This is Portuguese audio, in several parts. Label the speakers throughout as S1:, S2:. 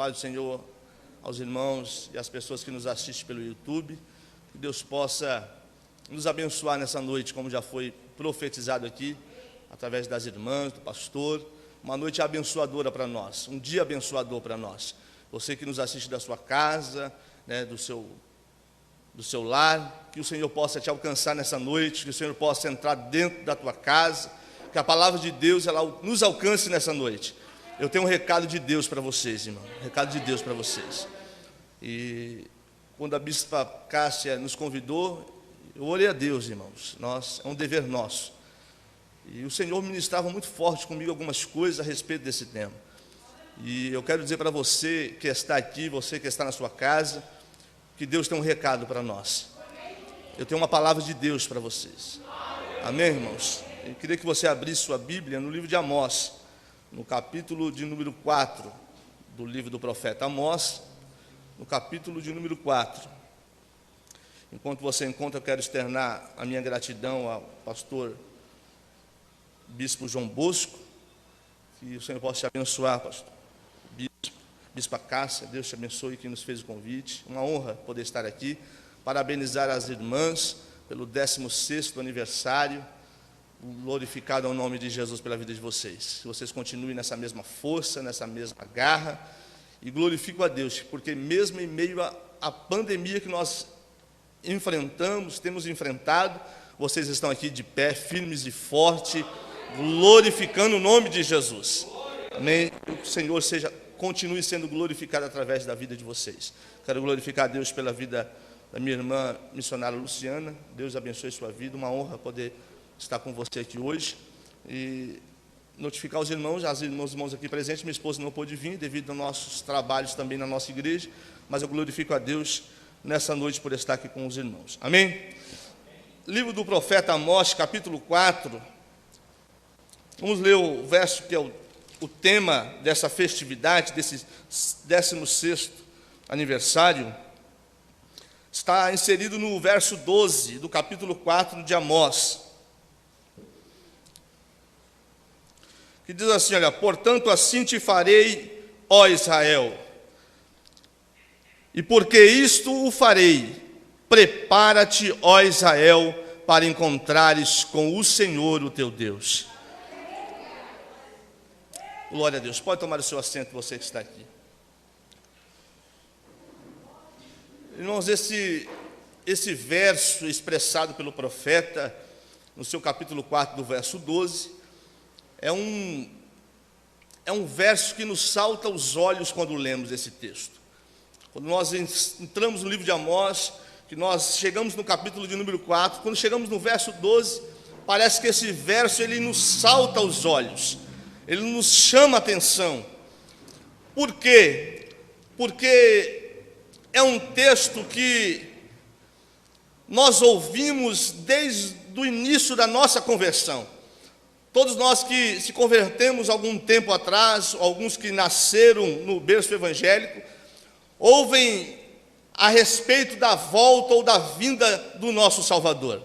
S1: paz do Senhor aos irmãos e às pessoas que nos assistem pelo YouTube. Que Deus possa nos abençoar nessa noite, como já foi profetizado aqui, através das irmãs, do pastor. Uma noite abençoadora para nós, um dia abençoador para nós. Você que nos assiste da sua casa, né, do seu lar, que o Senhor possa te alcançar nessa noite, que o Senhor possa entrar dentro da tua casa, que a palavra de Deus ela nos alcance nessa noite. Eu tenho um recado de Deus para vocês, irmão, um recado de Deus para vocês. E quando a bispa Cássia nos convidou, eu orei a Deus, irmãos, é um dever nosso. E o Senhor ministrava muito forte comigo algumas coisas a respeito desse tema. E eu quero dizer para você que está aqui, você que está na sua casa, que Deus tem um recado para nós. Eu tenho uma palavra de Deus para vocês. Amém, irmãos? Eu queria que você abrisse sua Bíblia no livro de Amós, no capítulo de número 4 do livro do profeta Amós, no capítulo de número 4. Enquanto você encontra, eu quero externar a minha gratidão ao pastor Bispo João Bosco, que o Senhor possa te abençoar, pastor. Bispa Cássia, Deus te abençoe, que nos fez o convite. Uma honra poder estar aqui, parabenizar as irmãs pelo 16º aniversário. Glorificado é o nome de Jesus pela vida de vocês. Que vocês continuem nessa mesma força, nessa mesma garra. E glorifico a Deus, porque mesmo em meio à pandemia que nós temos enfrentado, vocês estão aqui de pé, firmes e fortes, glorificando o nome de Jesus. Amém? Que o Senhor continue sendo glorificado através da vida de vocês. Quero glorificar a Deus pela vida da minha irmã missionária Luciana. Deus abençoe sua vida, uma honra poder estar com você aqui hoje. E notificar os irmãos aqui presentes. Minha esposa não pôde vir devido aos nossos trabalhos também na nossa igreja, mas eu glorifico a Deus nessa noite por estar aqui com os irmãos. Amém? Livro do profeta Amós, capítulo 4. Vamos ler o verso que é o tema dessa festividade, desse 16º aniversário. Está inserido no verso 12 do capítulo 4 de Amós, que diz assim, olha: portanto assim te farei, ó Israel, e porque isto o farei, prepara-te, ó Israel, para encontrares com o Senhor, o teu Deus. Glória a Deus. Pode tomar o seu assento, você que está aqui. Irmãos, esse verso expressado pelo profeta, no seu capítulo 4, do verso 12, é um verso que nos salta aos olhos quando lemos esse texto. Quando nós entramos no livro de Amós, que nós chegamos no capítulo de número 4, quando chegamos no verso 12, parece que esse verso ele nos salta aos olhos, ele nos chama a atenção. Por quê? Porque é um texto que nós ouvimos desde o início da nossa conversão. Todos nós que se convertemos algum tempo atrás, alguns que nasceram no berço evangélico, ouvem a respeito da volta ou da vinda do nosso Salvador.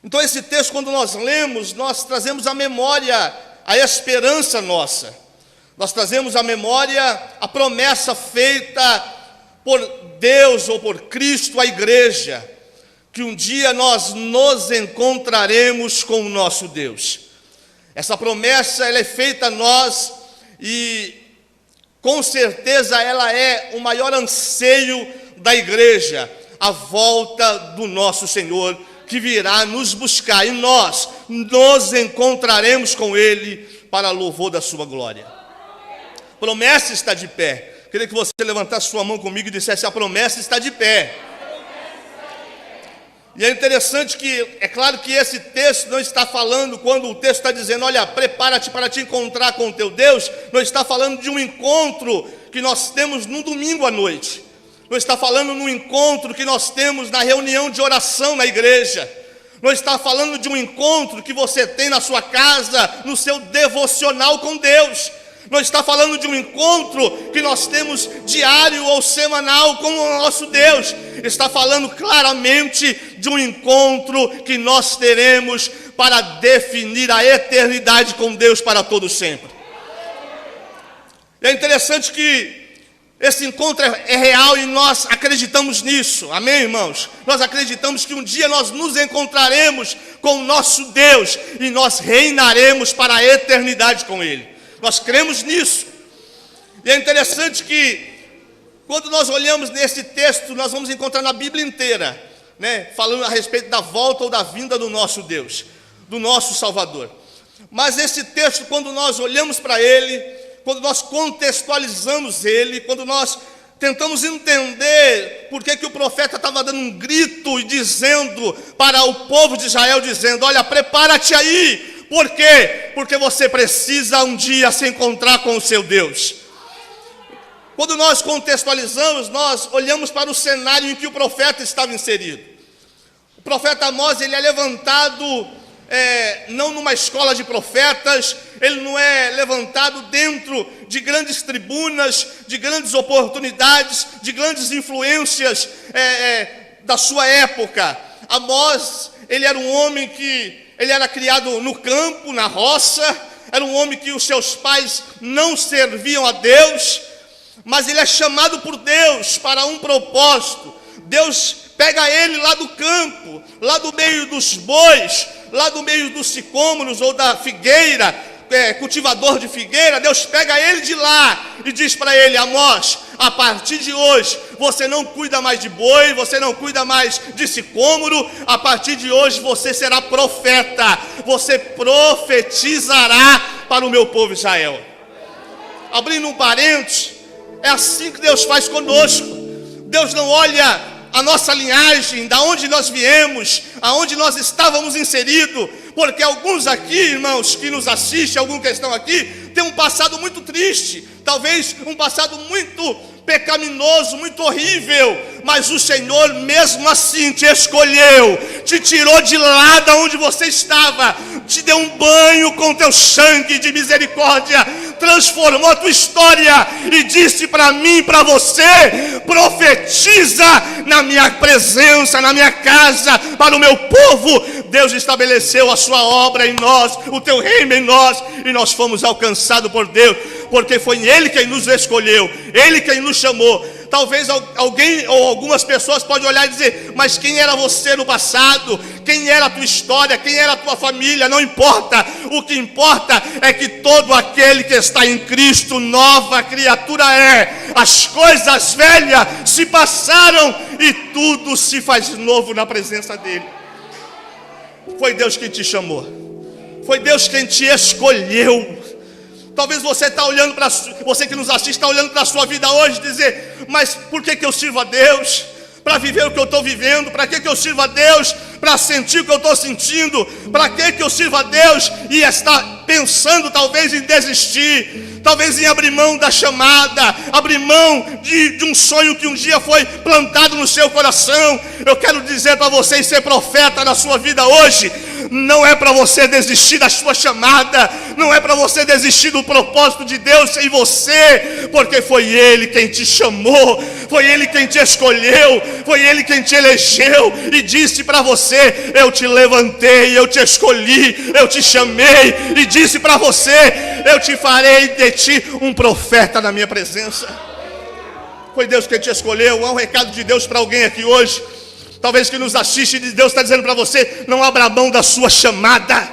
S1: Então esse texto, quando nós lemos, nós trazemos à memória a esperança nossa. Nós trazemos à memória a promessa feita por Deus ou por Cristo à igreja, que um dia nós nos encontraremos com o nosso Deus. Essa promessa ela é feita a nós e com certeza ela é o maior anseio da igreja, a volta do nosso Senhor, que virá nos buscar, e nós nos encontraremos com Ele para louvor da sua glória. A promessa está de pé. Queria que você levantasse sua mão comigo e dissesse: a promessa está de pé. E é interessante que, é claro que esse texto não está falando, quando o texto está dizendo, olha, prepara-te para te encontrar com o teu Deus, não está falando de um encontro que nós temos no domingo à noite. Não está falando no encontro que nós temos na reunião de oração na igreja. Não está falando de um encontro que você tem na sua casa, no seu devocional com Deus. Não está falando de um encontro que nós temos diário ou semanal com o nosso Deus. Está falando claramente de um encontro que nós teremos para definir a eternidade com Deus para todo sempre. É interessante que Esse encontro é real e nós acreditamos nisso, amém, irmãos? Nós acreditamos que um dia nós nos encontraremos com o nosso Deus e nós reinaremos para a eternidade com Ele. Nós cremos nisso. E é interessante que, quando nós olhamos nesse texto, nós vamos encontrar na Bíblia inteira, né, falando a respeito da volta ou da vinda do nosso Deus, do nosso Salvador. Mas esse texto, quando nós olhamos para ele, quando nós contextualizamos ele, quando nós tentamos entender por que o profeta estava dando um grito e dizendo para o povo de Israel, dizendo: olha, prepara-te aí. Por quê? Porque você precisa um dia se encontrar com o seu Deus. Quando nós contextualizamos, nós olhamos para o cenário em que o profeta estava inserido. O profeta Amós, ele é levantado não numa escola de profetas, ele não é levantado dentro de grandes tribunas, de grandes oportunidades, de grandes influências da sua época. Amós, ele era um homem que ele era criado no campo, na roça, era um homem que os seus pais não serviam a Deus, mas ele é chamado por Deus para um propósito. Deus pega ele lá do campo, lá do meio dos bois, lá do meio dos sicômoros ou da figueira, cultivador de figueira. Deus pega ele de lá e diz para ele: Amós, a partir de hoje você não cuida mais de boi, você não cuida mais de sicômoro, a partir de hoje você será profeta, você profetizará para o meu povo Israel. Abrindo um parênteses, é assim que Deus faz conosco. Deus não olha a nossa linhagem, da onde nós viemos, aonde nós estávamos inseridos, porque alguns aqui, irmãos, que nos assistem, alguns que estão aqui, têm um passado muito triste, talvez um passado muito pecaminoso, muito horrível, mas o Senhor mesmo assim te escolheu, te tirou de lá da onde você estava, te deu um banho com teu sangue de misericórdia, transformou a tua história e disse para mim e para você: profetiza na minha presença, na minha casa, para o meu povo. Deus estabeleceu a sua obra em nós, o teu reino em nós, e nós fomos alcançados por Deus, porque foi Ele quem nos escolheu, Ele quem nos chamou. Talvez alguém ou algumas pessoas podem olhar e dizer: mas quem era você no passado? Quem era a tua história? Quem era a tua família? Não importa. O que importa é que todo aquele que está em Cristo, nova criatura é. As coisas velhas se passaram e tudo se faz novo na presença dEle. Foi Deus quem te chamou, foi Deus quem te escolheu. Talvez você está olhando para, você que nos assiste está olhando para a sua vida hoje e dizer: mas por que eu sirvo a Deus? Para viver o que eu estou vivendo? Para que eu sirvo a Deus? Para sentir o que eu estou sentindo? Para que eu sirvo a Deus? E está pensando talvez em desistir, talvez em abrir mão da chamada, abrir mão de um sonho que um dia foi plantado no seu coração. Eu quero dizer para você e ser profeta na sua vida hoje: não é para você desistir da sua chamada, não é para você desistir do propósito de Deus em você, porque foi Ele quem te chamou, foi Ele quem te escolheu, foi Ele quem te elegeu e disse para você: eu te levantei, eu te escolhi, eu te chamei, e disse para você: eu te farei de ti um profeta na minha presença. Foi Deus quem te escolheu. Há um recado de Deus para alguém aqui hoje, talvez que nos assiste, e Deus está dizendo para você: não abra mão da sua chamada,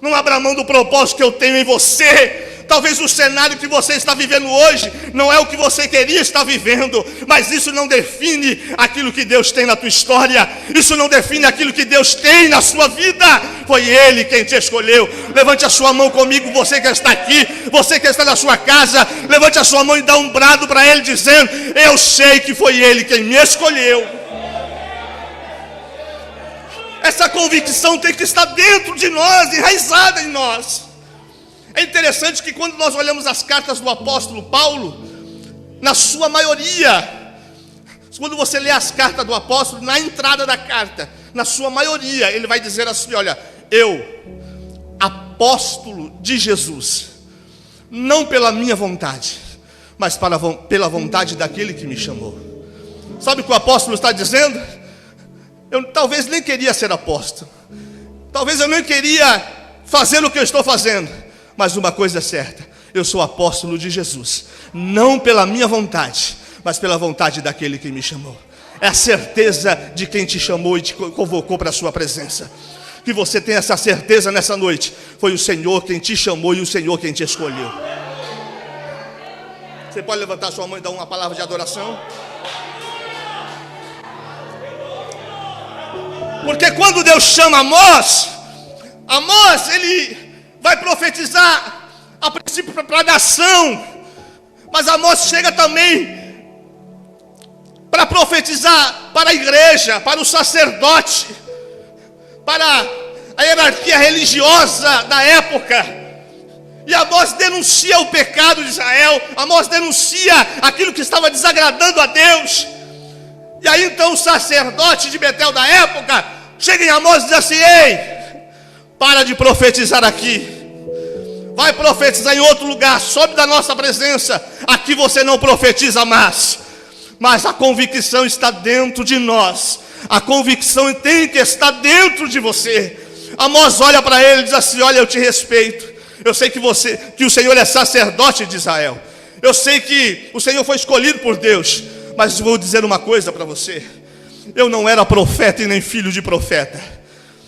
S1: não abra mão do propósito que eu tenho em você. Talvez o cenário que você está vivendo hoje não é o que você queria estar vivendo, mas isso não define aquilo que Deus tem na tua história, isso não define aquilo que Deus tem na sua vida. Foi Ele quem te escolheu. Levante a sua mão comigo, você que está aqui, você que está na sua casa, levante a sua mão e dá um brado para Ele dizendo: eu sei que foi Ele quem me escolheu. Essa convicção tem que estar dentro de nós, enraizada em nós. É interessante que quando nós olhamos as cartas do apóstolo Paulo, na sua maioria, quando você lê as cartas do apóstolo, na entrada da carta, na sua maioria, ele vai dizer assim: olha, eu, apóstolo de Jesus, não pela minha vontade, mas pela vontade daquele que me chamou. Sabe o que o apóstolo está dizendo? Eu talvez nem queria ser apóstolo, talvez eu nem queria fazer o que eu estou fazendo, mas uma coisa é certa: eu sou apóstolo de Jesus, não pela minha vontade, mas pela vontade daquele que me chamou. É a certeza de quem te chamou e te convocou para a sua presença. Que você tenha essa certeza nessa noite. Foi o Senhor quem te chamou e o Senhor quem te escolheu. Você pode levantar sua mão e dar uma palavra de adoração? Porque quando Deus chama Amós, ele vai profetizar a princípio para a nação, mas Amós chega também para profetizar para a igreja, para o sacerdote, para a hierarquia religiosa da época. E Amós denuncia o pecado de Israel, Amós denuncia aquilo que estava desagradando a Deus. E aí então o sacerdote de Betel da época chega em Amós e diz assim: ei, para de profetizar aqui, vai profetizar em outro lugar, sobe da nossa presença, aqui você não profetiza mais. Mas a convicção está dentro de nós, a convicção tem que estar dentro de você. Amós olha para ele e diz assim: olha, eu te respeito, eu sei que o Senhor é sacerdote de Israel, eu sei que o Senhor foi escolhido por Deus, mas vou dizer uma coisa para você: eu não era profeta e nem filho de profeta,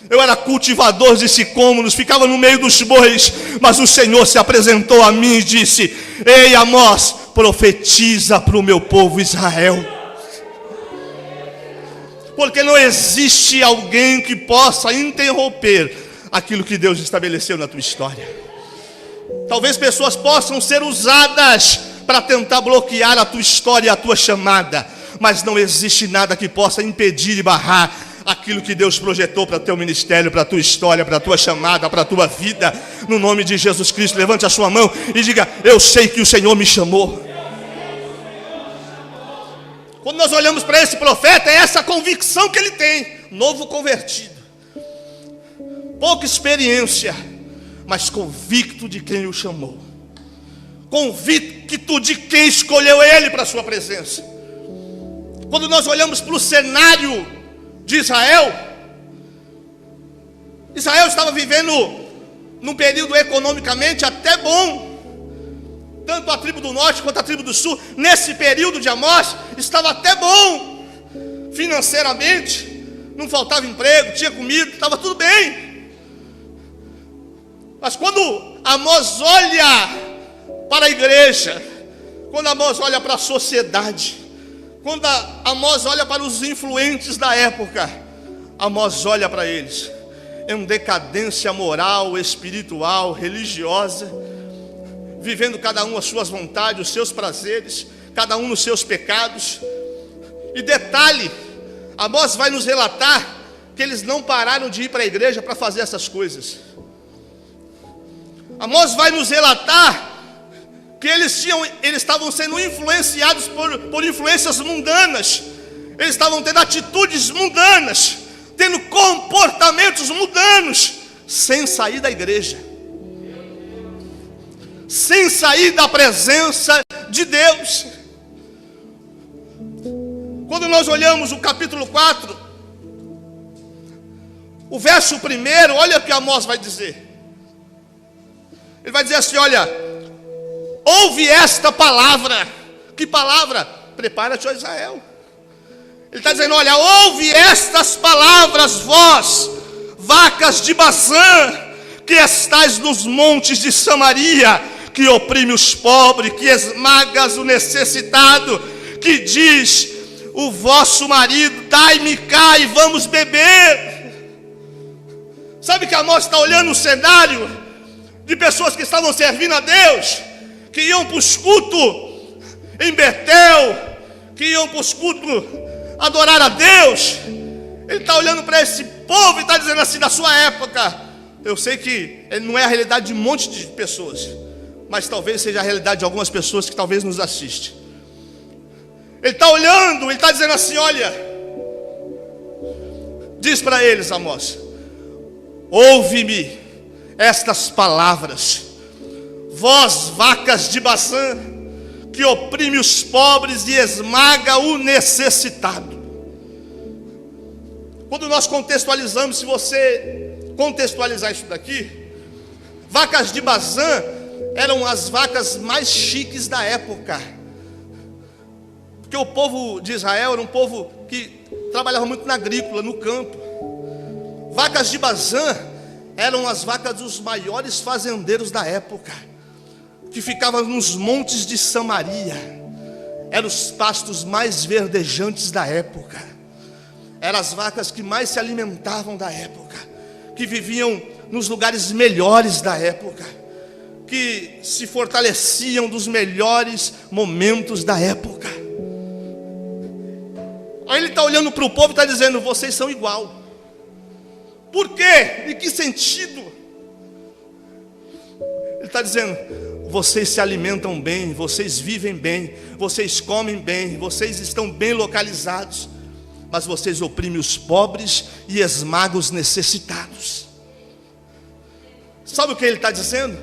S1: eu era cultivador de sicômoros, ficava no meio dos bois, mas o Senhor se apresentou a mim e disse: ei Amós, profetiza para o meu povo Israel. Porque não existe alguém que possa interromper aquilo que Deus estabeleceu na tua história. Talvez pessoas possam ser usadas para tentar bloquear a tua história e a tua chamada, mas não existe nada que possa impedir e barrar aquilo que Deus projetou para o teu ministério, para a tua história, para a tua chamada, para a tua vida. No nome de Jesus Cristo, levante a sua mão e diga: eu sei que o Senhor me chamou. Quando nós olhamos para esse profeta, é essa convicção que ele tem. Novo convertido, pouca experiência, mas convicto de quem o chamou, convicto de quem escolheu ele para a sua presença. Quando nós olhamos para o cenário de Israel estava vivendo num período economicamente até bom. Tanto a tribo do norte quanto a tribo do sul, nesse período de Amós, estava até bom financeiramente, não faltava emprego, tinha comida, estava tudo bem. Mas quando Amós olha para a igreja, quando Amós olha para a sociedade, quando Amós olha para os influentes da época, Amós olha para eles em decadência moral, espiritual, religiosa, vivendo cada um as suas vontades, os seus prazeres, cada um nos seus pecados. E detalhe, Amós vai nos relatar que eles não pararam de ir para a igreja para fazer essas coisas. Amós vai nos relatar que eles estavam sendo influenciados por influências mundanas. Eles estavam tendo atitudes mundanas, tendo comportamentos mundanos, sem sair da igreja, sem sair da presença de Deus. Quando nós olhamos o capítulo 4, o verso 1, olha o que Amós vai dizer. Ele vai dizer assim: olha, ouve esta palavra. Que palavra? Prepara-te, ó Israel. Ele está dizendo: olha, ouve estas palavras, vós, vacas de Bazã, que estais nos montes de Samaria, que oprime os pobres, que esmagas o necessitado, que diz o vosso marido: dai-me cá e vamos beber. Sabe que Amós está olhando o cenário de pessoas que estavam servindo a Deus, que iam para os cultos em Betel, que iam para os cultos adorar a Deus. Ele está olhando para esse povo e está dizendo assim: da sua época, eu sei que não é a realidade de um monte de pessoas, mas talvez seja a realidade de algumas pessoas que talvez nos assistem. Ele está olhando, ele está dizendo assim: olha, diz para eles, Amós, ouve-me estas palavras, vós, vacas de Bazã, que oprime os pobres e esmaga o necessitado. Quando nós contextualizamos, se você contextualizar isso daqui, vacas de Bazã eram as vacas mais chiques da época. Porque o povo de Israel era um povo que trabalhava muito na agrícola, no campo. Vacas de Bazã eram as vacas dos maiores fazendeiros da época, que ficavam nos montes de Samaria. Eram os pastos mais verdejantes da época. Eram as vacas que mais se alimentavam da época, que viviam nos lugares melhores da época, que se fortaleciam dos melhores momentos da época. Aí ele está olhando para o povo e está dizendo: vocês são igual. Por quê? Em que sentido? Ele está dizendo: vocês se alimentam bem, vocês vivem bem, vocês comem bem, vocês estão bem localizados, mas vocês oprimem os pobres e esmagam os necessitados. Sabe o que ele está dizendo?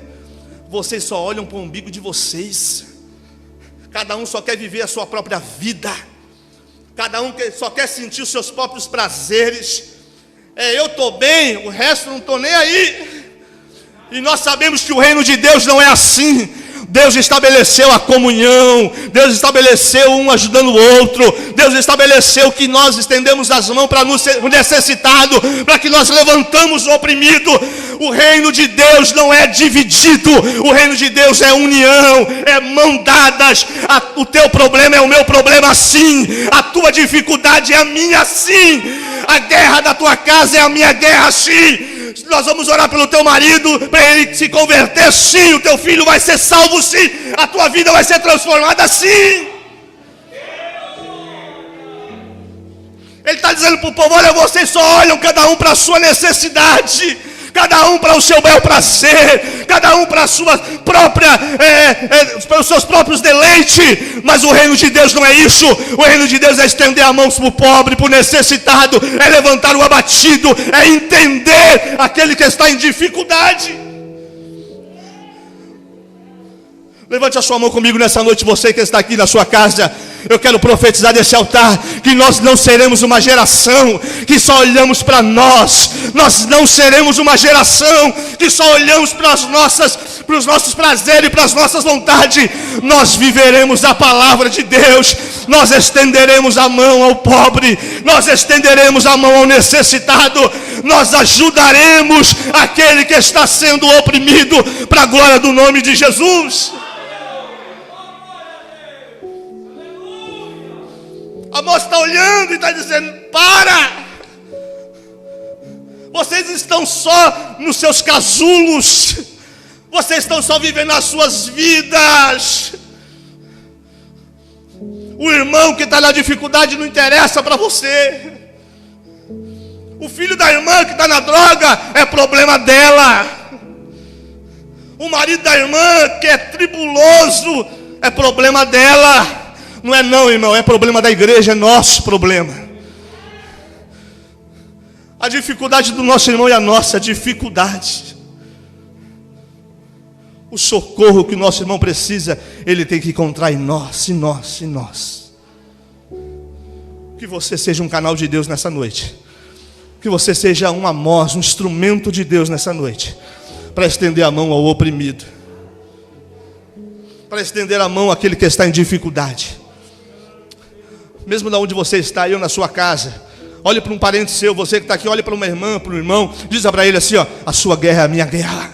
S1: Vocês só olham para o umbigo de vocês. Cada um só quer viver a sua própria vida. Cada um só quer sentir os seus próprios prazeres. Eu estou bem, o resto não estou nem aí. E nós sabemos que o reino de Deus não é assim. Deus estabeleceu a comunhão, Deus estabeleceu um ajudando o outro, Deus estabeleceu que nós estendemos as mãos para o necessitado, para que nós levantamos o oprimido. O reino de Deus não é dividido, o reino de Deus é união, é mão dadas. O teu problema é o meu problema sim, a tua dificuldade é a minha sim, a guerra da tua casa é a minha guerra sim. Nós vamos orar pelo teu marido, para ele se converter sim, o teu filho vai ser salvo sim, a tua vida vai ser transformada sim. Ele está dizendo para o povo: olha, vocês só olham cada um para a sua necessidade, cada um para o seu bel prazer, cada um para a sua própria, para os seus próprios deleites. Mas o reino de Deus não é isso. O reino de Deus é estender a mão para o pobre, para o necessitado, é levantar o abatido, é entender aquele que está em dificuldade. Levante a sua mão comigo nessa noite, você que está aqui na sua casa. Eu quero profetizar desse altar que nós não seremos uma geração que só olhamos para nós. Nós não seremos uma geração que só olhamos para os nossos prazeres e para as nossas vontades. Nós viveremos a palavra de Deus. Nós estenderemos a mão ao pobre, nós estenderemos a mão ao necessitado, nós ajudaremos aquele que está sendo oprimido, para a glória do nome de Jesus. A moça está olhando e está dizendo: para! Vocês estão só nos seus casulos, vocês estão só vivendo as suas vidas. O irmão que está na dificuldade não interessa para você. O filho da irmã que está na droga é problema dela. O marido da irmã que é tribuloso é problema dela. Não é não, irmão, é problema da igreja, é nosso problema. A dificuldade do nosso irmão é a nossa dificuldade. O socorro que o nosso irmão precisa, ele tem que encontrar em nós, em nós, em nós. Que você seja um canal de Deus nessa noite. Que você seja um Amós, um instrumento de Deus nessa noite, para estender a mão ao oprimido, para estender a mão àquele que está em dificuldade. Mesmo da onde você está, eu na sua casa, olhe para um parente seu, você que está aqui, olhe para uma irmã, para um irmão, diz para ele assim: ó, a sua guerra é a minha guerra.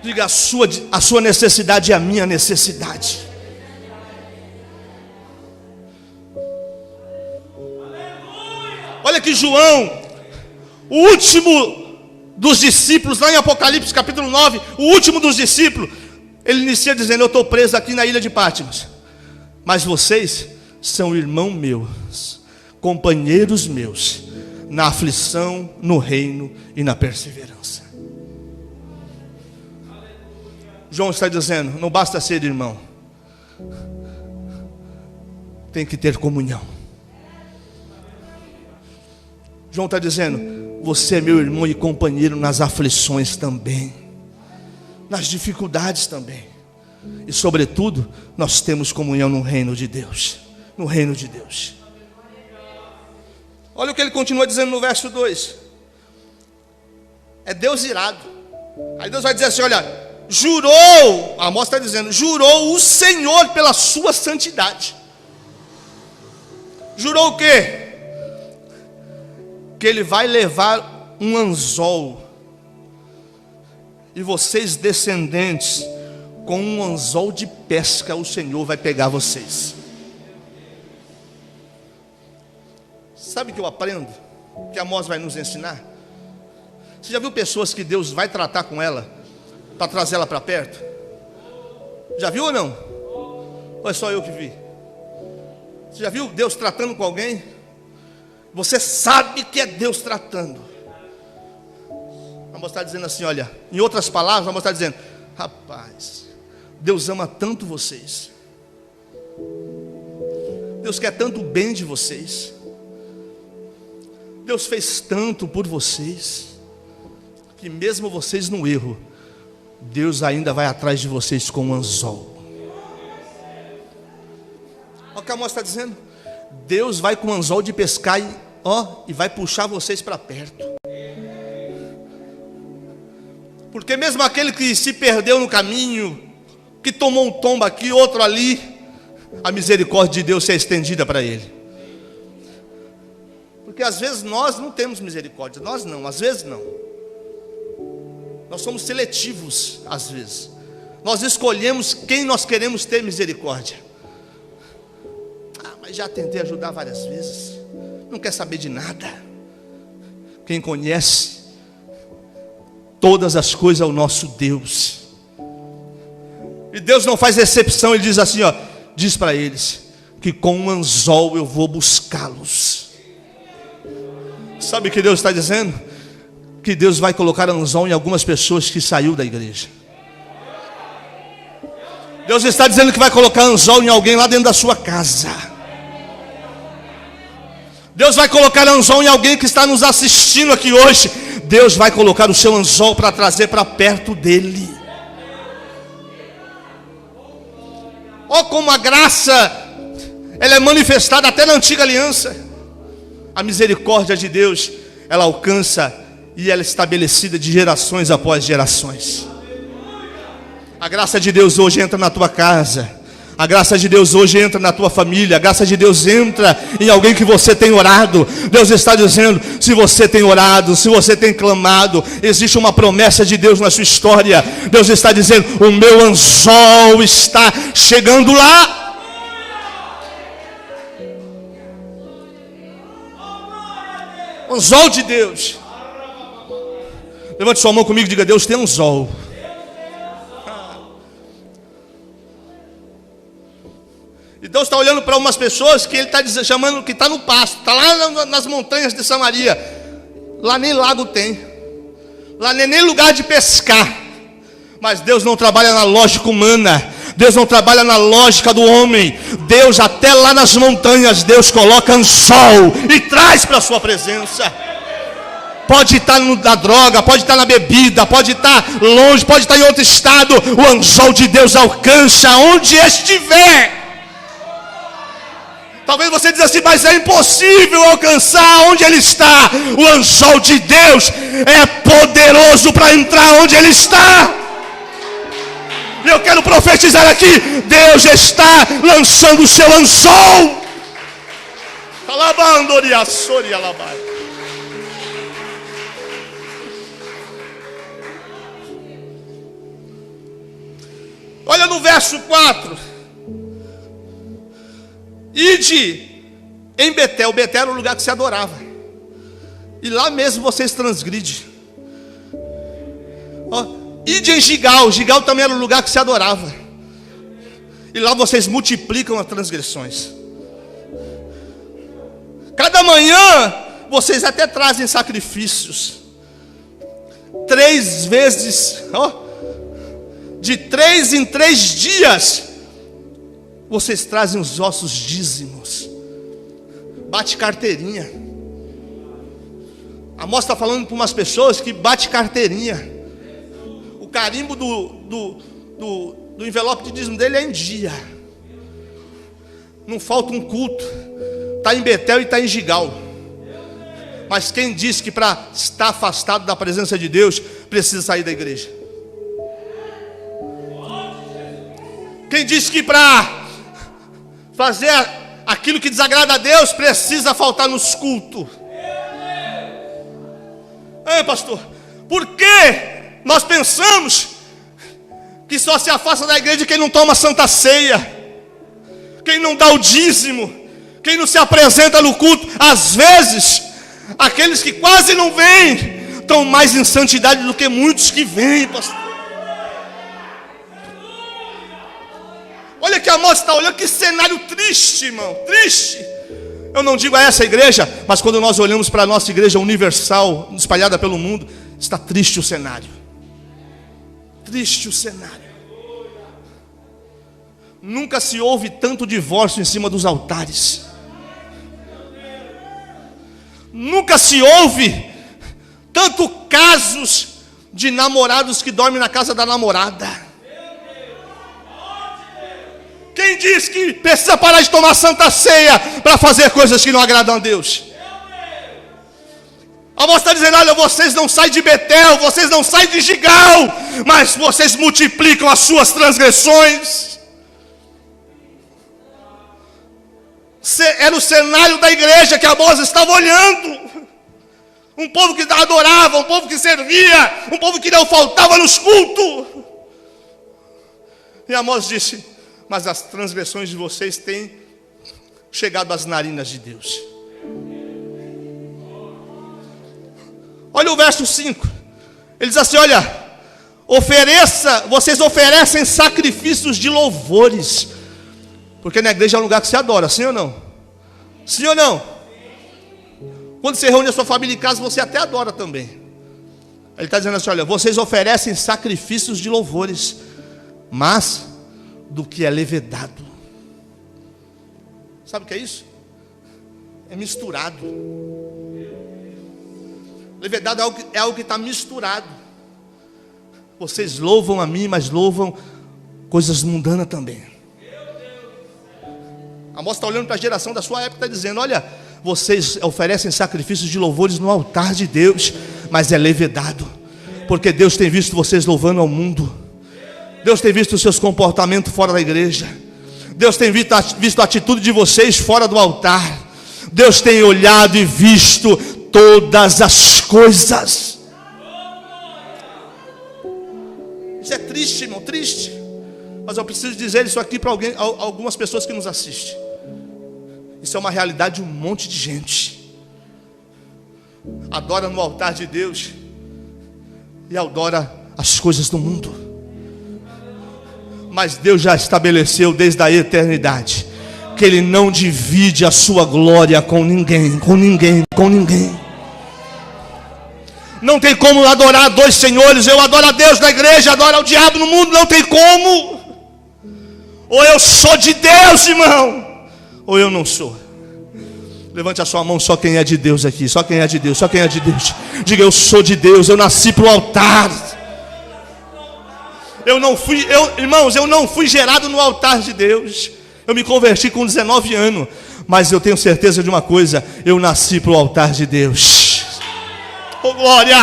S1: Diga: a sua necessidade é a minha necessidade. Olha que João, o último dos discípulos, lá em Apocalipse capítulo 9, o último dos discípulos, ele inicia dizendo: eu estou preso aqui na ilha de Patmos, mas vocês são irmãos meus, companheiros meus, na aflição, no reino e na perseverança. João está dizendo: não basta ser irmão, tem que ter comunhão. João está dizendo: você é meu irmão e companheiro nas aflições também, nas dificuldades também. E sobretudo, nós temos comunhão no reino de Deus. No reino de Deus. Olha o que ele continua dizendo no verso 2. É Deus irado. Aí Deus vai dizer assim: olha, Jurou, a Amós está dizendo, jurou o Senhor pela sua santidade. Jurou o quê? Que ele vai levar um anzol, e vocês descendentes, com um anzol de pesca, o Senhor vai pegar vocês. Sabe o que eu aprendo? Que Amós vai nos ensinar? Você já viu pessoas que Deus vai tratar com ela para trazer ela para perto? Já viu ou não? Ou é só eu que vi? Você já viu Deus tratando com alguém? Você sabe que é Deus tratando. Vamos estar dizendo assim, olha, em outras palavras, vamos estar dizendo, rapaz, Deus ama tanto vocês. Deus quer tanto o bem de vocês. Deus fez tanto por vocês, que mesmo vocês no erro, Deus ainda vai atrás de vocês com um anzol. Olha o que a Amós está dizendo. Deus vai com um anzol de pescar e vai puxar vocês para perto. Porque mesmo aquele que se perdeu no caminho, que tomou um tombo aqui, outro ali, a misericórdia de Deus é estendida para ele. Porque às vezes nós não temos misericórdia. Nós não, às vezes não. Nós somos seletivos às vezes. Nós escolhemos quem nós queremos ter misericórdia. Mas já tentei ajudar várias vezes. Não quer saber de nada. Quem conhece todas as coisas é o nosso Deus. E Deus não faz exceção. Ele diz assim, ó, diz para eles que com um anzol eu vou buscá-los. Sabe o que Deus está dizendo? Que Deus vai colocar anzol em algumas pessoas que saiu da igreja. Deus está dizendo que vai colocar anzol em alguém lá dentro da sua casa. Deus vai colocar anzol em alguém que está nos assistindo aqui hoje. Deus vai colocar o seu anzol para trazer para perto dele. Olha como a graça, ela é manifestada até na antiga aliança. A misericórdia de Deus, ela alcança e ela é estabelecida de gerações após gerações. A graça de Deus hoje entra na tua casa. A graça de Deus hoje entra na tua família. A graça de Deus entra em alguém que você tem orado. Deus está dizendo, se você tem orado, se você tem clamado, existe uma promessa de Deus na sua história. Deus está dizendo, o meu anzol está chegando lá. Anzol de Deus. Levante sua mão comigo e diga, Deus tem anzol. E Deus está olhando para umas pessoas que Ele está chamando, que está no pasto, está lá nas montanhas de Samaria. Lá nem lago tem. Lá nem lugar de pescar. Mas Deus não trabalha na lógica humana. Deus não trabalha na lógica do homem. Deus até lá nas montanhas, Deus coloca anzol e traz para a sua presença. Pode estar na droga, pode estar na bebida, pode estar longe, pode estar em outro estado. O anzol de Deus alcança onde estiver. Talvez você diga assim, mas é impossível alcançar onde Ele está. O anzol de Deus é poderoso para entrar onde Ele está. E eu quero profetizar aqui, Deus está lançando o seu anzol. Olha no verso 4. Ide em Betel. Betel era o lugar que se adorava. E lá mesmo vocês transgridem. Ide em Gigal. Gigal também era o lugar que se adorava. E lá vocês multiplicam as transgressões. Cada manhã vocês até trazem sacrifícios. 3 vezes, de 3 em 3 dias, vocês trazem os vossos dízimos. Bate carteirinha. Amós está falando para umas pessoas que bate carteirinha. O carimbo do envelope de dízimo dele é em dia. Não falta um culto. Está em Betel e está em Gigal. Mas quem disse que para estar afastado da presença de Deus precisa sair da igreja? Quem diz que para fazer aquilo que desagrada a Deus precisa faltar nos cultos? Pastor, por que nós pensamos que só se afasta da igreja quem não toma santa ceia, quem não dá o dízimo, quem não se apresenta no culto? Às vezes, aqueles que quase não vêm estão mais em santidade do que muitos que vêm, pastor. Olha que a moça está olhando, que cenário triste, irmão, triste. Eu não digo a essa igreja, mas quando nós olhamos para a nossa igreja universal, espalhada pelo mundo, está triste o cenário. Triste o cenário. Nunca se ouve tanto divórcio em cima dos altares. Nunca se ouve tanto casos de namorados que dormem na casa da namorada. Quem diz que precisa parar de tomar santa ceia para fazer coisas que não agradam a Deus? A moça está dizendo: olha, vocês não saem de Betel, vocês não saem de Gigal, mas vocês multiplicam as suas transgressões. Era o cenário da igreja que a moça estava olhando. Um povo que adorava, um povo que servia, um povo que não faltava nos cultos. E a moça disse: mas as transgressões de vocês têm chegado às narinas de Deus. Olha o verso 5. Ele diz assim: olha, vocês oferecem sacrifícios de louvores. Porque na igreja é um lugar que se adora, sim ou não? Sim ou não? Quando você reúne a sua família em casa, você até adora também. Ele está dizendo assim: olha, vocês oferecem sacrifícios de louvores, mas do que é levedado. Sabe o que é isso? É misturado. Levedado é algo que está misturado. Vocês louvam a mim, mas louvam coisas mundanas também. A moça está olhando para a geração da sua época e está dizendo: olha, vocês oferecem sacrifícios de louvores no altar de Deus, mas é levedado, porque Deus tem visto vocês louvando ao mundo. Deus tem visto os seus comportamentos fora da igreja. Deus tem visto a atitude de vocês fora do altar. Deus tem olhado e visto todas as coisas. Isso é triste, irmão, triste. Mas eu preciso dizer isso aqui para algumas pessoas que nos assistem. Isso é uma realidade de um monte de gente. Adora no altar de Deus e adora as coisas do mundo. Mas Deus já estabeleceu desde a eternidade que Ele não divide a sua glória com ninguém, com ninguém, com ninguém. Não tem como adorar dois senhores. Eu adoro a Deus na igreja, adoro ao diabo no mundo. Não tem como. Ou eu sou de Deus, irmão, ou eu não sou. Levante a sua mão, só quem é de Deus aqui. Só quem é de Deus, só quem é de Deus. Diga: eu sou de Deus, eu nasci para o altar. Irmãos, eu não fui gerado no altar de Deus. Eu me converti com 19 anos. Mas eu tenho certeza de uma coisa: eu nasci para o altar de Deus. Oh, glória!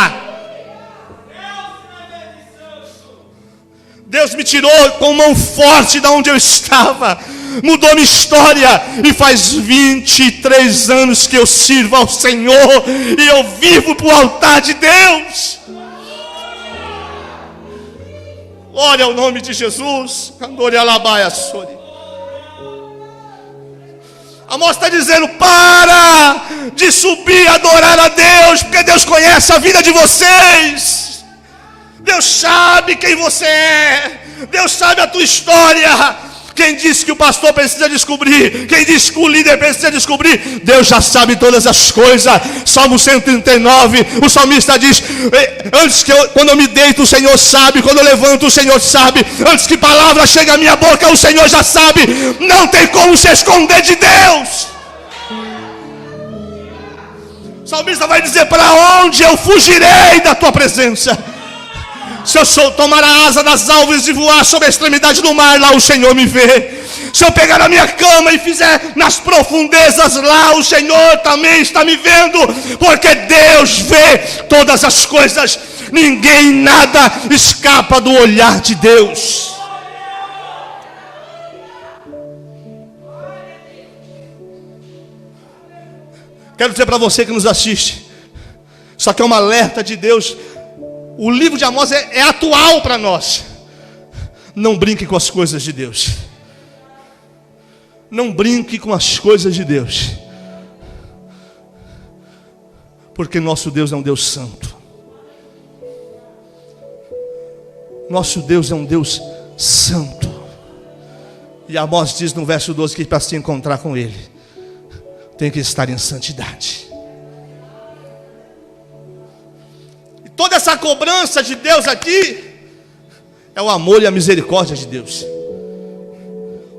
S1: Deus me tirou com mão forte de onde eu estava, mudou minha história, e faz 23 anos que eu sirvo ao Senhor, e eu vivo para o altar de Deus. Glória ao nome de Jesus. A moça está dizendo: para de subir e adorar a Deus, porque Deus conhece a vida de vocês. Deus sabe quem você é. Deus sabe a tua história. Quem disse que o pastor precisa descobrir? Quem disse que o líder precisa descobrir? Deus já sabe todas as coisas. Salmo 139, o salmista diz: quando eu me deito, o Senhor sabe. Quando eu levanto, o Senhor sabe. Antes que palavra chegue à minha boca, o Senhor já sabe. Não tem como se esconder de Deus. O salmista vai dizer: para onde eu fugirei da tua presença? Se eu tomar a asa das alves e voar sobre a extremidade do mar, lá o Senhor me vê. Se eu pegar a minha cama e fizer nas profundezas, lá o Senhor também está me vendo. Porque Deus vê todas as coisas. Ninguém, nada escapa do olhar de Deus. Quero dizer para você que nos assiste, só que é um alerta de Deus. O livro de Amós é atual para nós. Não brinque com as coisas de Deus. Não brinque com as coisas de Deus. Porque nosso Deus é um Deus santo. Nosso Deus é um Deus santo. E Amós diz no verso 12 que para se encontrar com Ele, tem que estar em santidade. E toda essa cobrança de Deus aqui é o amor e a misericórdia de Deus.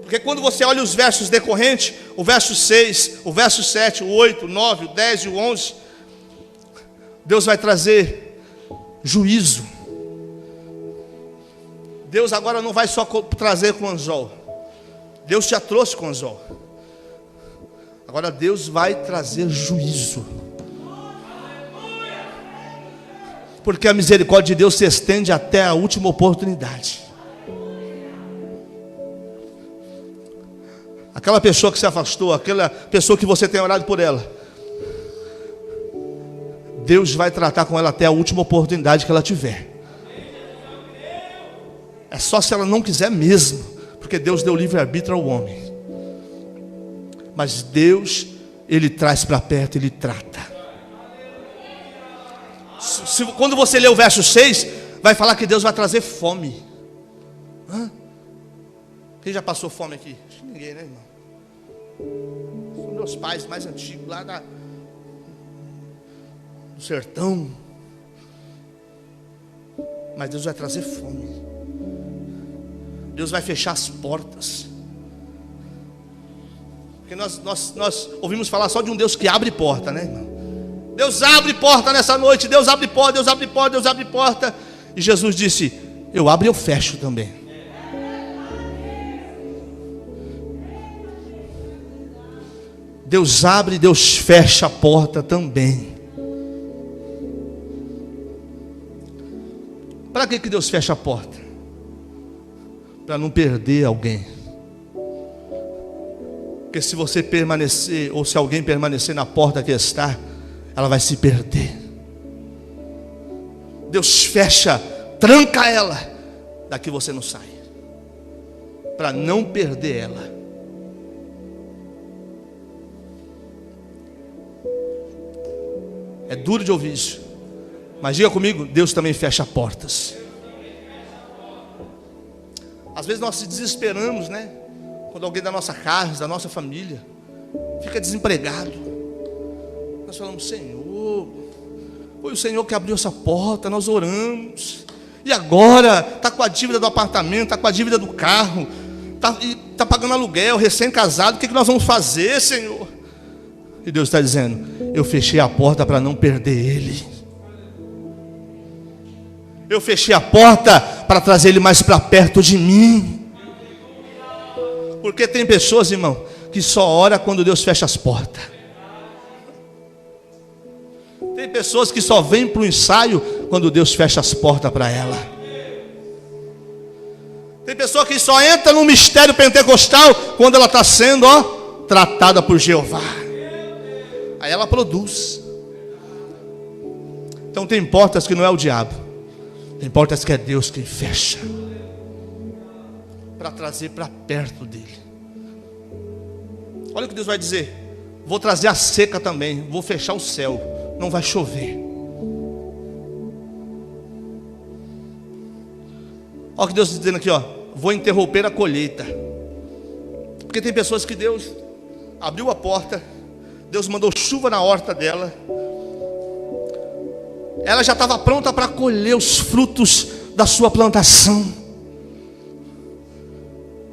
S1: Porque quando você olha os versos decorrentes, o verso 6, o verso 7, o 8, o 9, o 10 e o 11, Deus vai trazer juízo. Deus agora não vai só trazer com anzol. Deus já trouxe com anzol. Agora Deus vai trazer juízo. Porque a misericórdia de Deus se estende até a última oportunidade. Aquela pessoa que se afastou, aquela pessoa que você tem orado por ela, Deus vai tratar com ela até a última oportunidade que ela tiver. É só se ela não quiser mesmo, porque Deus deu livre-arbítrio ao homem. Mas Deus, Ele traz para perto, Ele trata. Quando você lê o verso 6, vai falar que Deus vai trazer fome. Quem já passou fome aqui? Acho que ninguém, né, irmão? São meus pais mais antigos, lá do sertão. Mas Deus vai trazer fome. Deus vai fechar as portas. Porque nós ouvimos falar só de um Deus que abre porta, né, irmão? Deus abre porta nessa noite. Deus abre porta, Deus abre porta, Deus abre porta. E Jesus disse: eu abro e eu fecho também. Deus abre e Deus fecha a porta também. Para que Deus fecha a porta? Para não perder alguém. Porque se você permanecer, ou se alguém permanecer na porta que está, ela vai se perder. Deus fecha, tranca ela, daqui você não sai, para não perder ela. É duro de ouvir isso, mas diga comigo: Deus também fecha portas. Às vezes nós se desesperamos, né? Quando alguém da nossa casa, da nossa família, fica desempregado. Nós falamos: Senhor, foi o Senhor que abriu essa porta, nós oramos. E agora está com a dívida do apartamento, está com a dívida do carro, está pagando aluguel, recém-casado. O que nós vamos fazer, Senhor? E Deus está dizendo: eu fechei a porta para não perder ele. Eu fechei a porta para trazer ele mais para perto de mim. Porque tem pessoas, irmão, que só ora quando Deus fecha as portas. Tem pessoas que só vêm para o ensaio quando Deus fecha as portas para ela. Tem pessoa que só entra no mistério pentecostal quando ela está sendo, tratada por Jeová. Aí ela produz. Então tem portas que não é o diabo, tem portas que é Deus quem fecha, para trazer para perto dele. Olha o que Deus vai dizer: vou trazer a seca também, vou fechar o céu, não vai chover. Olha o que Deus está dizendo aqui, vou interromper a colheita. Porque tem pessoas que Deus abriu a porta, Deus mandou chuva na horta dela, ela já estava pronta para colher os frutos da sua plantação.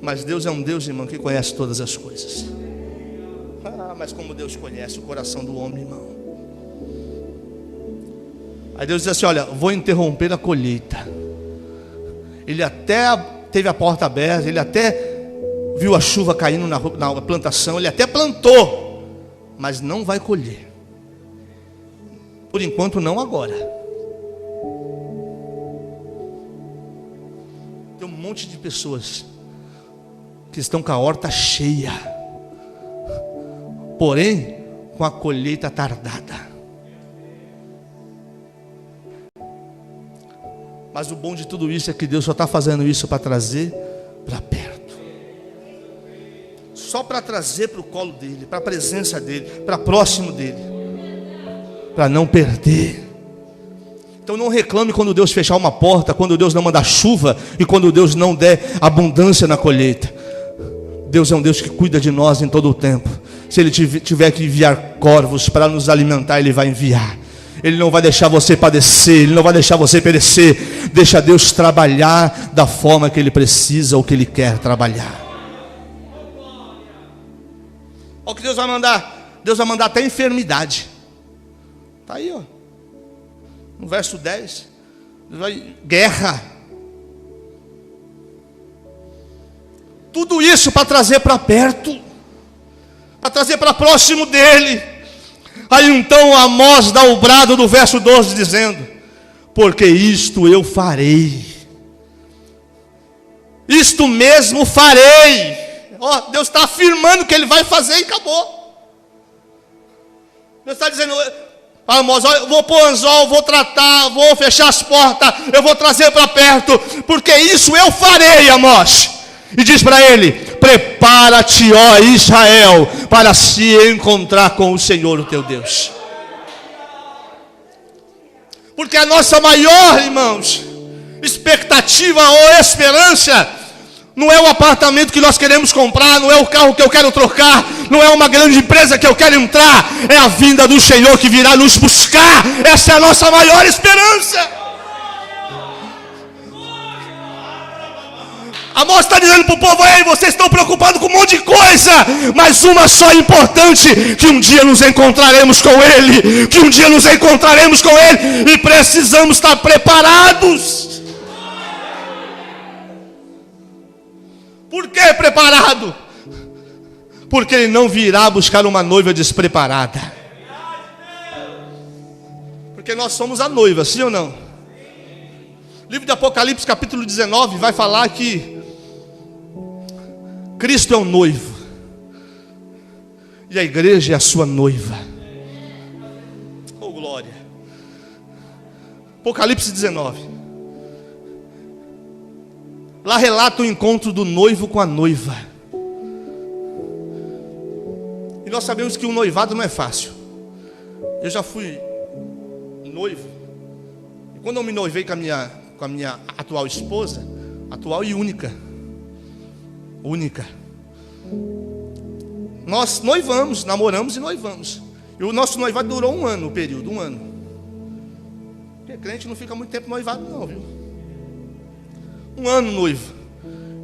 S1: Mas Deus é um Deus, irmão, que conhece todas as coisas. Mas como Deus conhece o coração do homem, irmão. Aí Deus diz assim: olha, vou interromper a colheita. Ele até teve a porta aberta, ele até viu a chuva caindo na plantação, ele até plantou, mas não vai colher. Por enquanto não agora. Tem um monte de pessoas que estão com a horta cheia, porém com a colheita tardada. Mas o bom de tudo isso é que Deus só está fazendo isso para trazer para perto. Só para trazer para o colo dele, para a presença dele, para próximo dele. Para não perder. Então não reclame quando Deus fechar uma porta, quando Deus não mandar chuva e quando Deus não der abundância na colheita. Deus é um Deus que cuida de nós em todo o tempo. Se Ele tiver que enviar corvos para nos alimentar, Ele vai enviar. Ele não vai deixar você padecer, Ele não vai deixar você perecer. Deixa Deus trabalhar da forma que Ele precisa ou que Ele quer trabalhar. Olha o que Deus vai mandar. Deus vai mandar até enfermidade. Está aí, ó. No verso 10. Guerra. Tudo isso para trazer para perto. Para trazer para próximo dele. Aí então Amós dá o brado do verso 12 dizendo: porque isto eu farei. Isto mesmo farei. Ó, Deus está afirmando que Ele vai fazer e acabou. Deus está dizendo: Amós, eu vou pôr anzol, vou tratar, vou fechar as portas, eu vou trazer para perto, porque isso eu farei, Amós. E diz para ele: prepara-te, ó Israel, para se encontrar com o Senhor, o teu Deus. Porque a nossa maior, irmãos, expectativa ou esperança não é o apartamento que nós queremos comprar, não é o carro que eu quero trocar, não é uma grande empresa que eu quero entrar, é a vinda do Senhor que virá nos buscar. Essa é a nossa maior esperança. Amós está dizendo para o povo: ei, vocês estão preocupados com um monte de coisa, mas uma só importante, que um dia nos encontraremos com Ele, que um dia nos encontraremos com Ele, e precisamos estar preparados. Por que preparado? Porque Ele não virá buscar uma noiva despreparada. Porque nós somos a noiva, sim ou não? Livro de Apocalipse capítulo 19 vai falar que Cristo é o noivo e a igreja é a sua noiva. Oh glória. Apocalipse 19. Lá relata o encontro do noivo com a noiva. E nós sabemos que o noivado não é fácil. Eu já fui noivo. E quando eu me noivei com a minha atual esposa, atual e única. Nós noivamos, namoramos e noivamos. E o nosso noivado durou 1 ano, o período, 1 ano. Porque crente não fica muito tempo noivado não, viu? 1 ano noivo.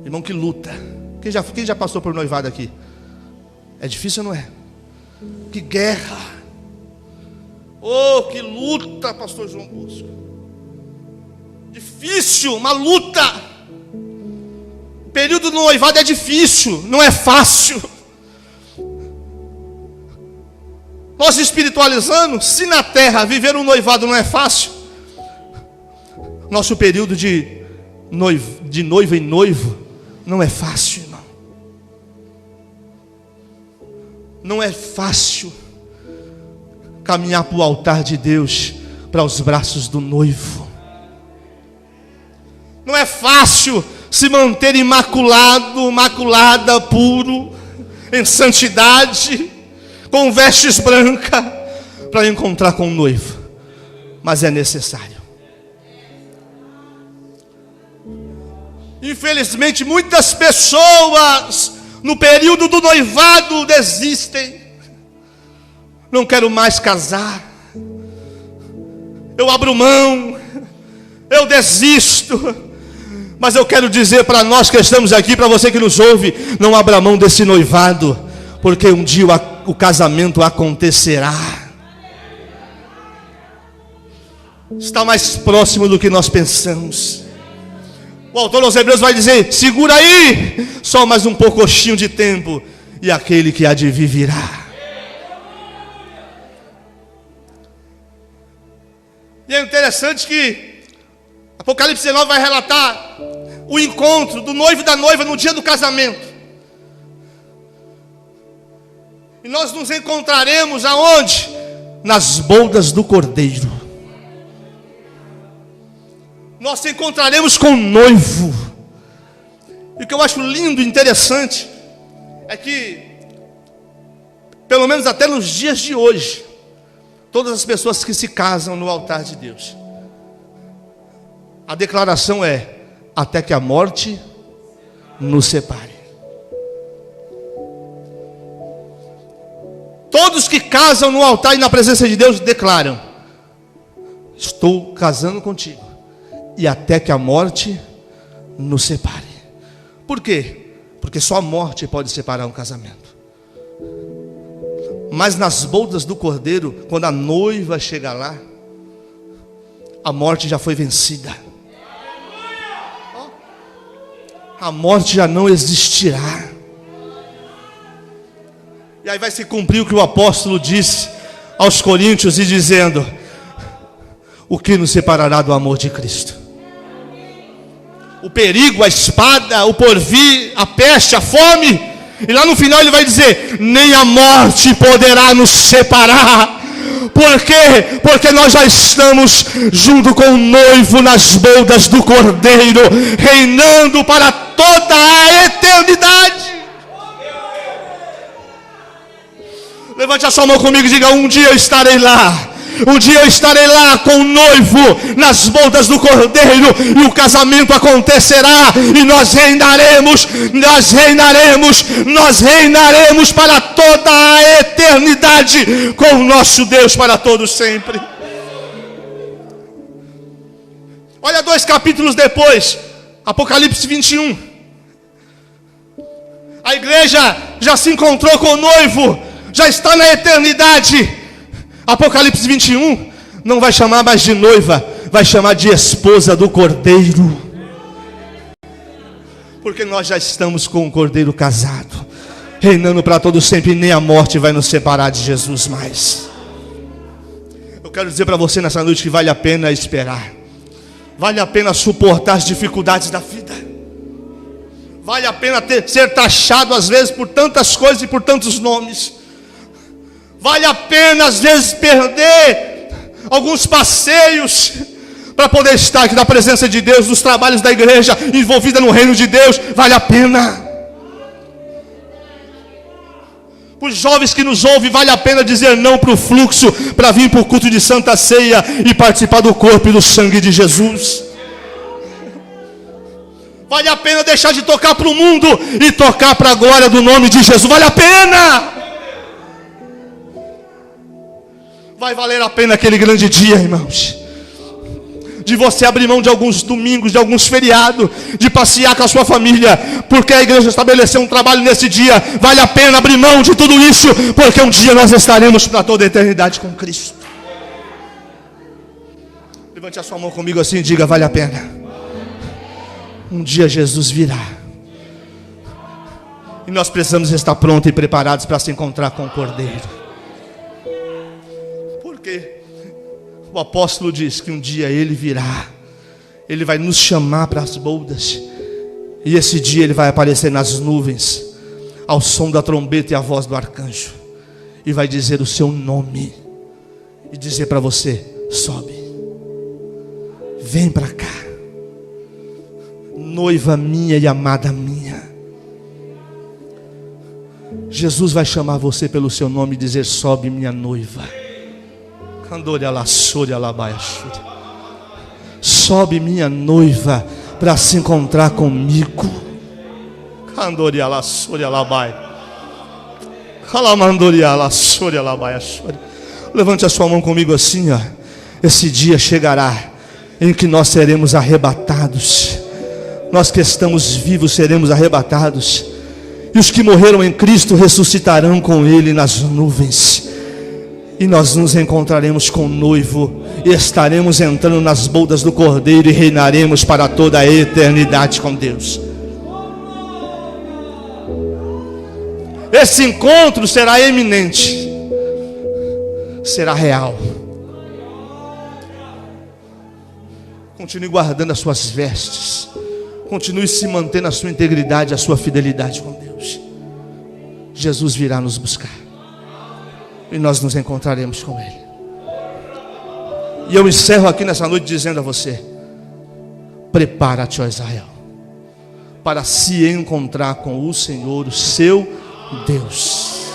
S1: Irmão, que luta. Quem já passou por noivado aqui? É difícil, não é? Que guerra. Oh, que luta, pastor João Bosco. Difícil, uma luta. O período do noivado é difícil, não é fácil. Nós espiritualizando, se na terra viver um noivado não é fácil, nosso período de noiva e noivo não é fácil, irmão. Não é fácil caminhar para o altar de Deus, para os braços do noivo. Não é fácil se manter imaculado, maculada, puro, em santidade, com vestes brancas, para encontrar com o noivo. Mas é necessário. Infelizmente, muitas pessoas no período do noivado desistem. Não quero mais casar. Eu abro mão. Eu desisto. Mas eu quero dizer para nós que estamos aqui, para você que nos ouve, não abra mão desse noivado, porque um dia o casamento acontecerá. Está mais próximo do que nós pensamos. O autor aos Hebreus vai dizer: segura aí, só mais um pouquinho de tempo, e aquele que há de vir virá. E é interessante que Apocalipse 19 vai relatar o encontro do noivo e da noiva no dia do casamento. E nós nos encontraremos aonde? Nas bodas do Cordeiro. Nós nos encontraremos com o noivo. E o que eu acho lindo e interessante é que, pelo menos até nos dias de hoje, todas as pessoas que se casam no altar de Deus, a declaração é: até que a morte nos separe. Todos que casam no altar e na presença de Deus declaram: estou casando contigo, e até que a morte nos separe. Por quê? Porque só a morte pode separar um casamento. Mas nas bodas do Cordeiro, quando a noiva chega lá, a morte já foi vencida. A morte já não existirá. E aí vai se cumprir o que o apóstolo disse aos Coríntios, e dizendo: o que nos separará do amor de Cristo? O perigo, a espada, o porvir, a peste, a fome. E lá no final ele vai dizer: nem a morte poderá nos separar. Por quê? Porque nós já estamos junto com o noivo nas bodas do Cordeiro, reinando para toda a eternidade. Levante a sua mão comigo e diga: um dia eu estarei lá. Um dia eu estarei lá com o noivo nas bodas do Cordeiro, e o casamento acontecerá, e nós reinaremos para toda a eternidade com o nosso Deus para todos sempre. Olha 2 capítulos depois, Apocalipse 21. A igreja já se encontrou com o noivo, já está na eternidade. Apocalipse 21 não vai chamar mais de noiva, vai chamar de esposa do Cordeiro. Porque nós já estamos com o Cordeiro casado, reinando para todo sempre, e nem a morte vai nos separar de Jesus mais. Eu quero dizer para você nessa noite que vale a pena esperar. Vale a pena suportar as dificuldades da vida. Vale a pena ser taxado às vezes por tantas coisas e por tantos nomes. Vale a pena às vezes perder alguns passeios para poder estar aqui na presença de Deus, nos trabalhos da igreja, envolvida no reino de Deus. Vale a pena. Para os jovens que nos ouvem, vale a pena dizer não para o fluxo, para vir para o culto de Santa Ceia e participar do corpo e do sangue de Jesus. Vale a pena deixar de tocar para o mundo e tocar para a glória do nome de Jesus. Vale a pena. Vai valer a pena aquele grande dia, irmãos, de você abrir mão de alguns domingos, de alguns feriados, de passear com a sua família, porque a igreja estabeleceu um trabalho nesse dia. Vale a pena abrir mão de tudo isso, porque um dia nós estaremos para toda a eternidade com Cristo. Levante a sua mão comigo assim e diga: vale a pena. Um dia Jesus virá, e nós precisamos estar prontos e preparados para se encontrar com o Cordeiro. Porque o apóstolo diz que um dia ele virá, ele vai nos chamar para as bodas, e esse dia ele vai aparecer nas nuvens, ao som da trombeta e a voz do arcanjo, e vai dizer o seu nome, e dizer para você: sobe, vem para cá, noiva minha e amada minha. Jesus vai chamar você pelo seu nome e dizer: sobe, minha noiva. Sobe, minha noiva, para se encontrar comigo. Levante a sua mão comigo assim, ó. Esse dia chegará em que nós seremos arrebatados. Nós que estamos vivos seremos arrebatados, e os que morreram em Cristo ressuscitarão com Ele nas nuvens. E nós nos encontraremos com o noivo, e estaremos entrando nas bodas do Cordeiro, e reinaremos para toda a eternidade com Deus. Esse encontro será eminente, será real. Continue guardando as suas vestes, continue se mantendo na sua integridade, a sua fidelidade com Deus. Jesus virá nos buscar. e nós nos encontraremos com Ele. E eu encerro aqui nessa noite dizendo a você: prepara-te, ó Israel, para se encontrar com o Senhor, o seu Deus.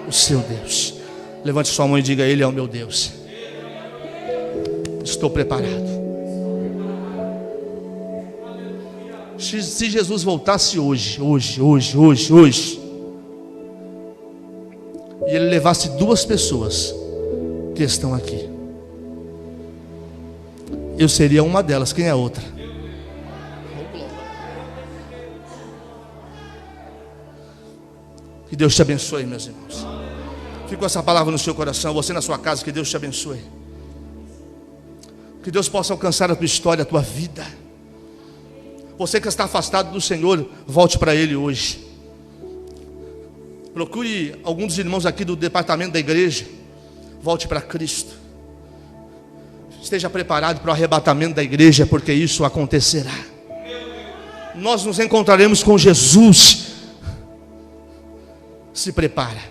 S1: O seu Deus. Levante sua mão e diga: Ele é o meu Deus. Estou preparado. Se Jesus voltasse hoje, e Ele levasse 2 pessoas que estão aqui, eu seria uma delas. Quem é a outra? Que Deus te abençoe, meus irmãos. Fique com essa palavra no seu coração. Você na sua casa, que Deus te abençoe. Que Deus possa alcançar a tua história, a tua vida. Você que está afastado do Senhor, volte para Ele hoje. Procure algum dos irmãos aqui do departamento da igreja. Volte para Cristo. Esteja preparado para o arrebatamento da igreja, porque isso acontecerá. Nós nos encontraremos com Jesus. Se prepara.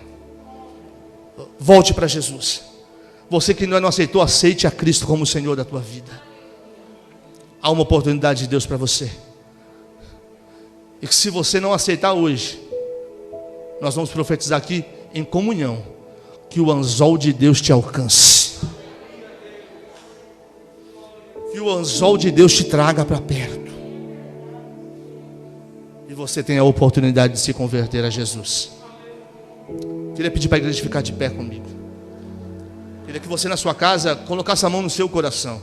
S1: Volte para Jesus. Você que ainda não aceitou, aceite a Cristo como o Senhor da tua vida. Há uma oportunidade de Deus para você. E que se você não aceitar hoje, nós vamos profetizar aqui em comunhão, que o anzol de Deus te alcance. Que o anzol de Deus te traga para perto. E você tenha a oportunidade de se converter a Jesus. Queria pedir para a igreja ficar de pé comigo. Queria que você na sua casa colocasse a mão no seu coração.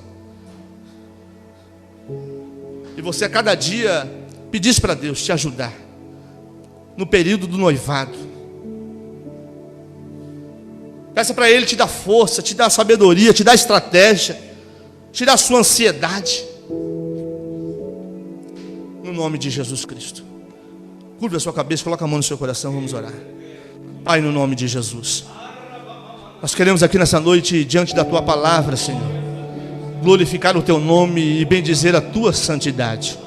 S1: E você a cada dia pedisse para Deus te ajudar. No período do noivado. Peça para Ele te dar força, te dar sabedoria, te dar estratégia, tirar a sua ansiedade. No nome de Jesus Cristo. Curva a sua cabeça, coloca a mão no seu coração, vamos orar. Pai, no nome de Jesus, nós queremos aqui nessa noite, diante da Tua palavra, Senhor, glorificar o Teu nome e bendizer a Tua santidade.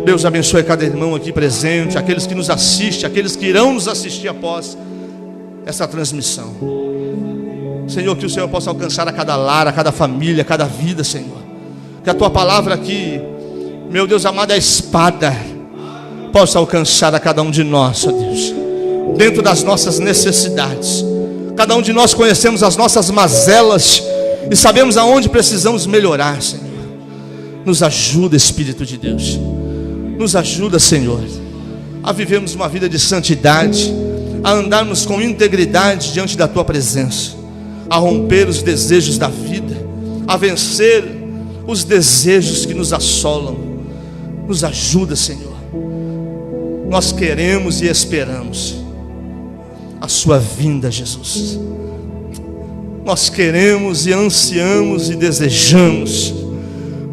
S1: Deus abençoe cada irmão aqui presente, aqueles que nos assistem, aqueles que irão nos assistir após essa transmissão. Senhor, que o Senhor possa alcançar a cada lar, a cada família, a cada vida, Senhor. Que a Tua palavra aqui, meu Deus amado, a espada possa alcançar a cada um de nós, ó Deus, dentro das nossas necessidades. Cada um de nós conhecemos as nossas mazelas e sabemos aonde precisamos melhorar, Senhor. Nos ajuda, Espírito de Deus. Nos ajuda, Senhor, a vivermos uma vida de santidade, a andarmos com integridade diante da Tua presença, a romper os desejos da vida, a vencer os desejos que nos assolam. Nos ajuda, Senhor. Nós queremos e esperamos a Sua vinda, Jesus. Nós queremos e ansiamos e desejamos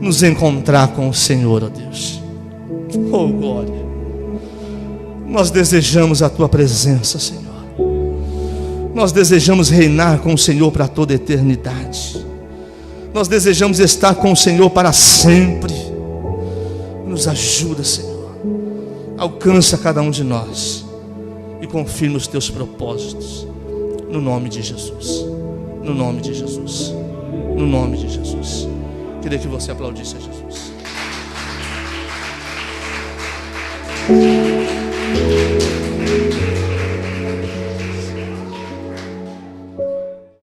S1: nos encontrar com o Senhor, ó Deus. Oh glória. Nós desejamos a Tua presença, Senhor. Nós desejamos reinar com o Senhor para toda a eternidade. Nós desejamos estar com o Senhor para sempre. Nos ajuda, Senhor. Alcança cada um de nós e confirma os Teus propósitos. No nome de Jesus. No nome de Jesus. No nome de Jesus. Queria que você aplaudisse a Jesus.